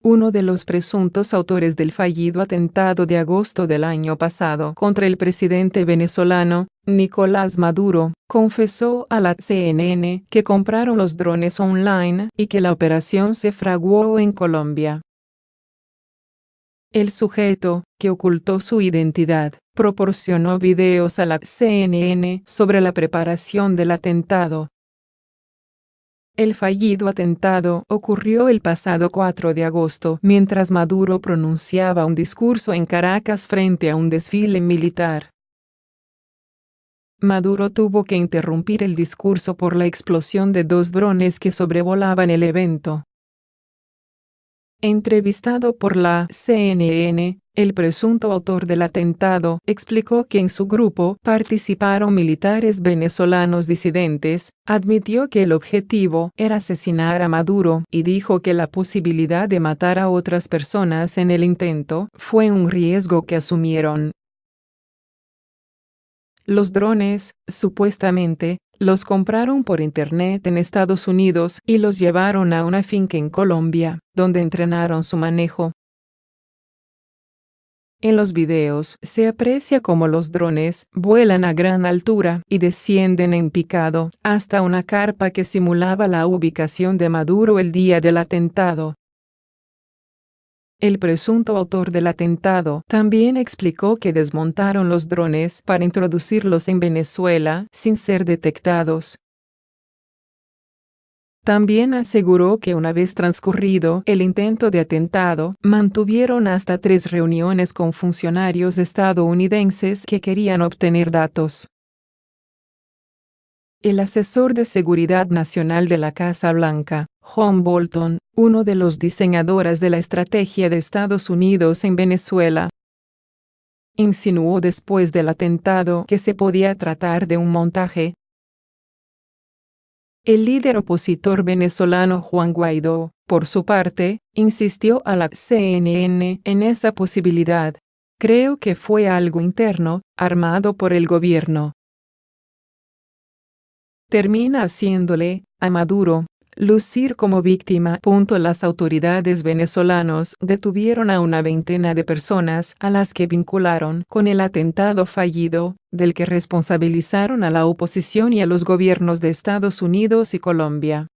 uno de los presuntos autores del fallido atentado de agosto del año pasado contra el presidente venezolano, Nicolás Maduro, confesó a la CNN que compraron los drones online y que la operación se fraguó en Colombia. El sujeto, que ocultó su identidad, proporcionó videos a la CNN sobre la preparación del atentado. El fallido atentado ocurrió el pasado 4 de agosto mientras Maduro pronunciaba un discurso en Caracas frente a un desfile militar. Maduro tuvo que interrumpir el discurso por la explosión de 2 drones que sobrevolaban el evento. Entrevistado por la CNN, el presunto autor del atentado explicó que en su grupo participaron militares venezolanos disidentes, admitió que el objetivo era asesinar a Maduro y dijo que la posibilidad de matar a otras personas en el intento fue un riesgo que asumieron. Los drones, supuestamente, los compraron por internet en Estados Unidos y los llevaron a una finca en Colombia, donde entrenaron su manejo. En los videos se aprecia cómo los drones vuelan a gran altura y descienden en picado hasta una carpa que simulaba la ubicación de Maduro el día del atentado. El presunto autor del atentado también explicó que desmontaron los drones para introducirlos en Venezuela sin ser detectados. También aseguró que una vez transcurrido el intento de atentado, mantuvieron hasta 3 reuniones con funcionarios estadounidenses que querían obtener datos. El asesor de seguridad nacional de la Casa Blanca, John Bolton, uno de los diseñadores de la estrategia de Estados Unidos en Venezuela, insinuó después del atentado que se podía tratar de un montaje. El líder opositor venezolano Juan Guaidó, por su parte, insistió a la CNN en esa posibilidad. Creo que fue algo interno, armado por el gobierno. Termina haciéndole, a Maduro, lucir como víctima. Las autoridades venezolanas detuvieron a una veintena de personas a las que vincularon con el atentado fallido, del que responsabilizaron a la oposición y a los gobiernos de Estados Unidos y Colombia.